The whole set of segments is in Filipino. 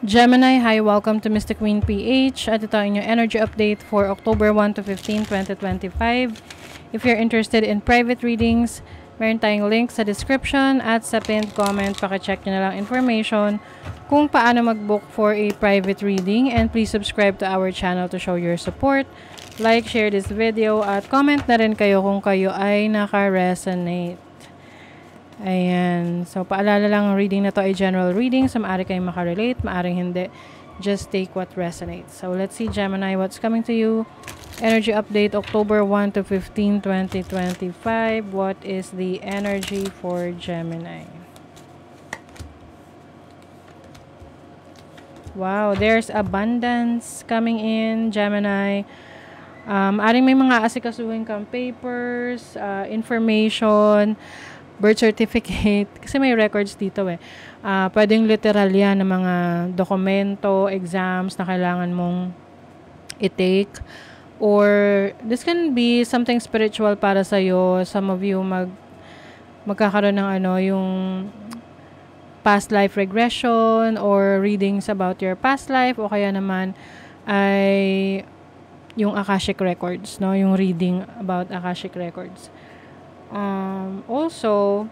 Gemini, hi, welcome to Mystic Queen PH. At ito ang inyong energy update for October 1 to 15, 2025. If you're interested in private readings, meron tayong link sa description at sa pinned comment. Paki-check nyo na lang information kung paano mag-book for a private reading. And please subscribe to our channel to show your support. Like, share this video at comment na rin kayo kung kayo ay naka-resonate. Ayan. So, paalala lang, ang reading na to ay general reading. So, maaari kayong makarelate, maaring hindi. Just take what resonates. So, let's see, Gemini, what's coming to you. Energy update, October 1 to 15, 2025. What is the energy for Gemini? Wow, there's abundance coming in, Gemini. Aring may mga asikasuhin kang papers, information, birth certificate, kasi may records dito eh. Pwedeng literal yan ng mga dokumento, exams na kailangan mong i-take. Or this can be something spiritual para sa'yo. Some of you magkakaroon ng yung past life regression or readings about your past life, o kaya naman ay yung Akashic Records, no? Yung reading about Akashic Records. Also,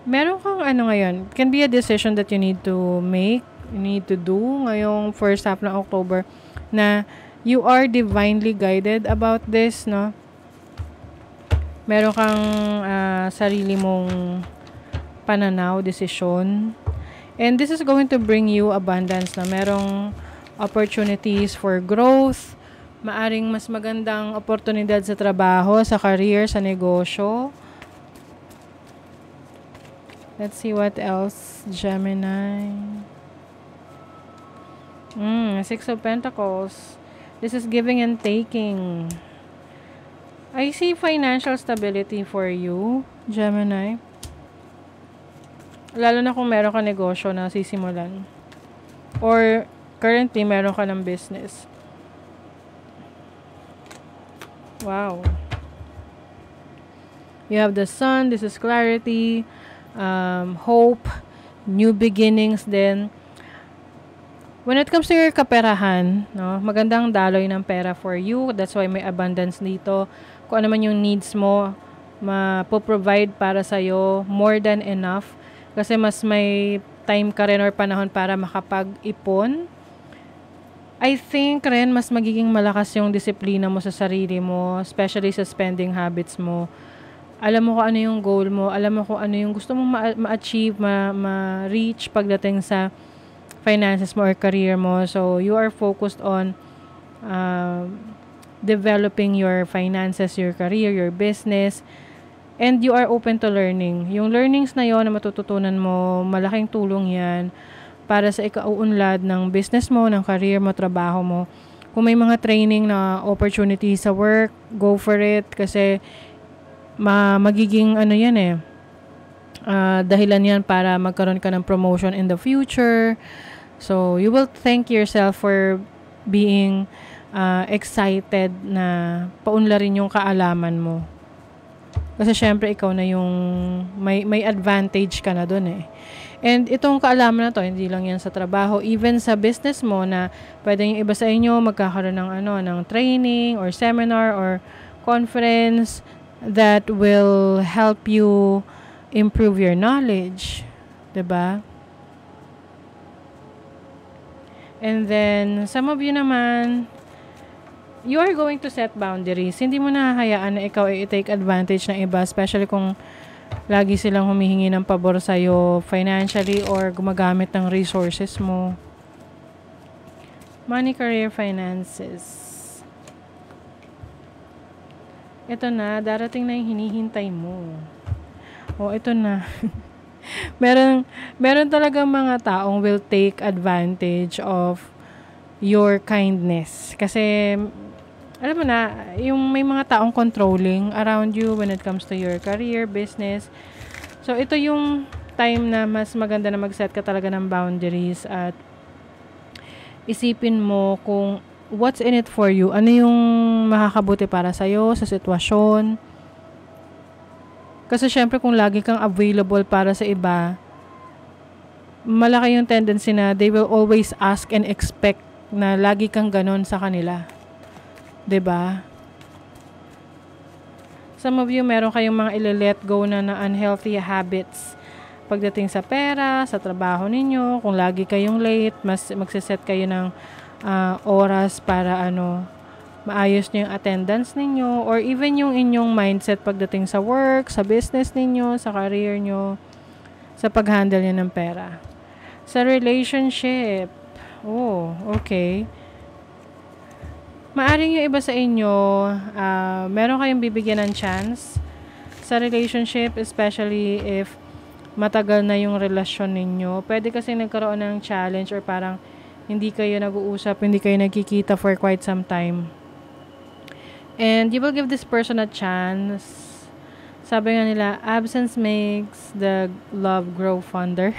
meron kang ngayon, can be a decision that you need to make, you need to do ngayong first half ng October, na you are divinely guided about this, no? Meron kang sarili mong pananaw, decision, and this is going to bring you abundance, na merong opportunities for growth, maaring mas magandang oportunidad sa trabaho, sa career, sa negosyo. Let's see what else, Gemini. Six of Pentacles. This is giving and taking. I see financial stability for you, Gemini. Lalo na kung meron ka negosyo na sisimulan. Or currently meron ka ng business. Wow. You have the Sun. This is clarity, hope, new beginnings din. When it comes to your kaperahan, no, magandang daloy ng pera for you. That's why may abundance dito. Kung ano man yung needs mo, mapoprovide para sa'yo, more than enough. Kasi mas may time ka rin or panahon para makapag-ipon. I think rin mas magiging malakas yung disiplina mo sa sarili mo, especially sa spending habits mo. Alam mo kung ano yung goal mo, alam mo kung ano yung gusto mong ma-achieve, ma-reach pagdating sa finances mo or career mo. So, you are focused on developing your finances, your career, your business, and you are open to learning. Yung learnings na yon na matututunan mo, malaking tulong yan para sa ikauunlad ng business mo, ng career mo, trabaho mo. Kung may mga training na opportunity sa work, go for it. Kasi magiging dahilan yan para magkaroon ka ng promotion in the future. So, you will thank yourself for being excited na paunlarin yung kaalaman mo. Kasi syempre, ikaw na yung may advantage ka na dun eh. And itong kaalaman na to, hindi lang yan sa trabaho, even sa business mo, na pwede yung iba sa inyo magkakaroon ng training or seminar or conference that will help you improve your knowledge. Diba? And then, some of you naman, you are going to set boundaries. Hindi mo na hayaan na ikaw ay i-take advantage ng iba, especially kung lagi silang humihingi ng pabor sa'yo financially or gumagamit ng resources mo. Money, career, finances. Ito na, darating na yung hinihintay mo. Ito na. meron talagang mga taong will take advantage of your kindness. Kasi, alam mo na, yung may mga taong controlling around you when it comes to your career, business. So, ito yung time na mas maganda na mag-set ka talaga ng boundaries at isipin mo kung what's in it for you. Ano yung makakabuti para sa'yo, sa sitwasyon. Kasi syempre kung lagi kang available para sa iba, malaki yung tendency na they will always ask and expect na lagi kang ganon sa kanila. 'Di ba? Some of you, meron kayong mga ile-let go na unhealthy habits pagdating sa pera, sa trabaho ninyo. Kung lagi kayong late, magsiset kayo ng oras para maayos nyo yung attendance ninyo, or even yung inyong mindset pagdating sa work, sa business ninyo, sa career nyo, sa pag-handle nyo ng pera. Sa relationship, okay. Maaring yung iba sa inyo, meron kayong bibigyan ng chance sa relationship, especially if matagal na yung relasyon ninyo. Pwede kasi nagkaroon ng challenge or parang hindi kayo nag-uusap, hindi kayo nagkikita for quite some time. And you will give this person a chance. Sabi nga nila, absence makes the love grow fonder.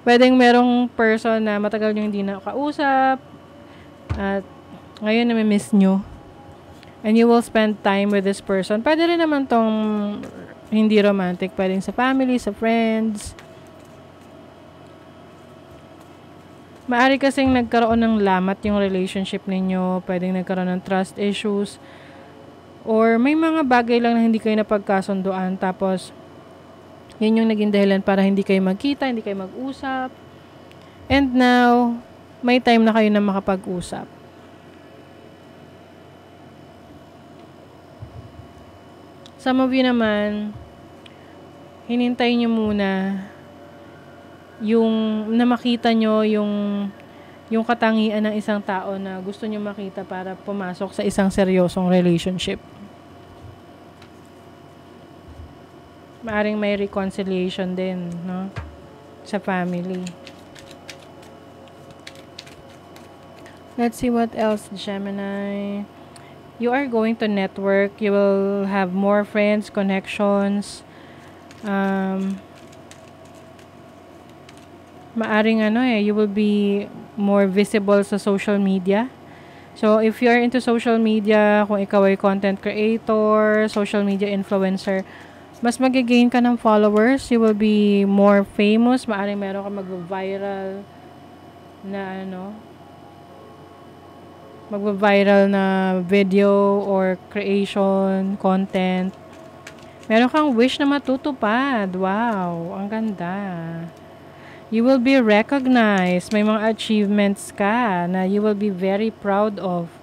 Pwedeng merong person na matagal nyo hindi nakausap at ngayon na-miss nyo. And you will spend time with this person. Pwede rin naman tong hindi romantic. Pwedeng sa family, sa friends. Maari kasing nagkaroon ng lamat yung relationship ninyo. Pwedeng nagkaroon ng trust issues. Or may mga bagay lang na hindi kayo napagkasunduan. Tapos, yun yung naging dahilan para hindi kayo magkita, hindi kayo mag-usap. And now, may time na kayo na makapag-usap. Some of you naman, hinintay nyo muna yung na makita nyo yung katangian ng isang tao na gusto nyo makita para pumasok sa isang seryosong relationship. Maaring may reconciliation din, no? Sa family. Let's see what else, Gemini. You are going to network. You will have more friends, connections. Maaring you will be more visible sa social media. So, if you are into social media, kung ikaw ay content creator, social media influencer, mas mag-gain ka ng followers. You will be more famous. Maaring meron ka mag-viral na magva-viral na video or creation, content. Meron kang wish na matutupad. Wow, ang ganda. You will be recognized. May mga achievements ka na you will be very proud of.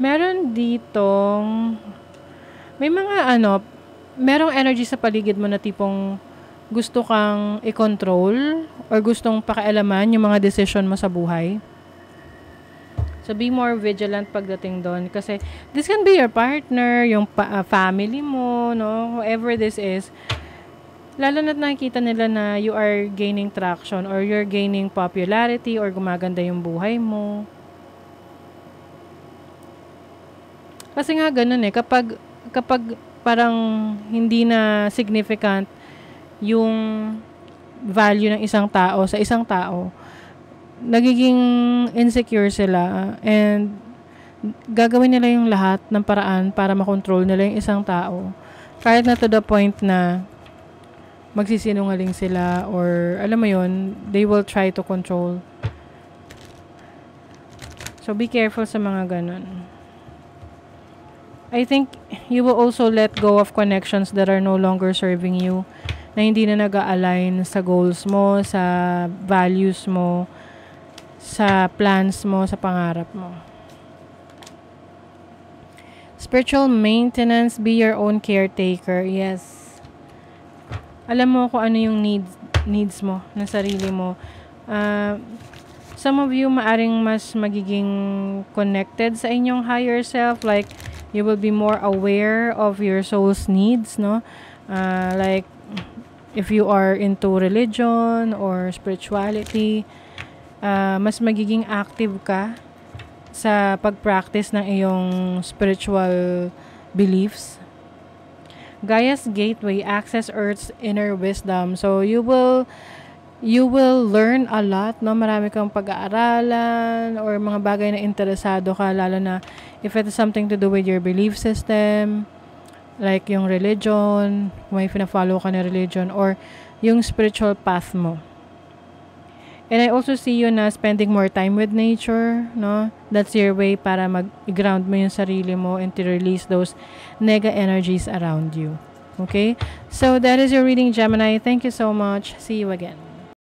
Meron ditong may mga merong energy sa paligid mo na tipong gusto kang i-control or gustong pakialaman yung mga decision mo sa buhay. So, be more vigilant pagdating doon. Kasi, this can be your partner, yung family mo, no? Whoever this is. Lalo na't nakikita nila na you are gaining traction or you're gaining popularity or gumaganda yung buhay mo. Kasi nga ganun kapag parang hindi na significant yung value ng isang tao sa isang tao, nagiging insecure sila and gagawin nila yung lahat ng paraan para makontrol nila yung isang tao. Kahit na to the point na magsisinungaling sila or alam mo yun, they will try to control. So be careful sa mga ganun. I think you will also let go of connections that are no longer serving you, na hindi na nag-align sa goals mo, sa values mo, sa plans mo, sa pangarap mo. Spiritual maintenance, be your own caretaker. Yes. Alam mo kung ano yung needs mo, na sarili mo. Some of you maaring mas magiging connected sa inyong higher self, like you will be more aware of your soul's needs, no? Like if you are into religion or spirituality, mas magiging active ka sa pag-practice ng iyong spiritual beliefs. Gaia's gateway, access Earth's inner wisdom. So you will learn a lot, no? Marami kang pag-aaralan or mga bagay na interesado ka, lalo na if it is something to do with your belief system, like yung religion, may fina-follow ka na religion, or yung spiritual path mo. And I also see you na spending more time with nature, no? That's your way para mag-ground mo yung sarili mo and to release those nega energies around you. Okay? So, that is your reading, Gemini. Thank you so much. See you again.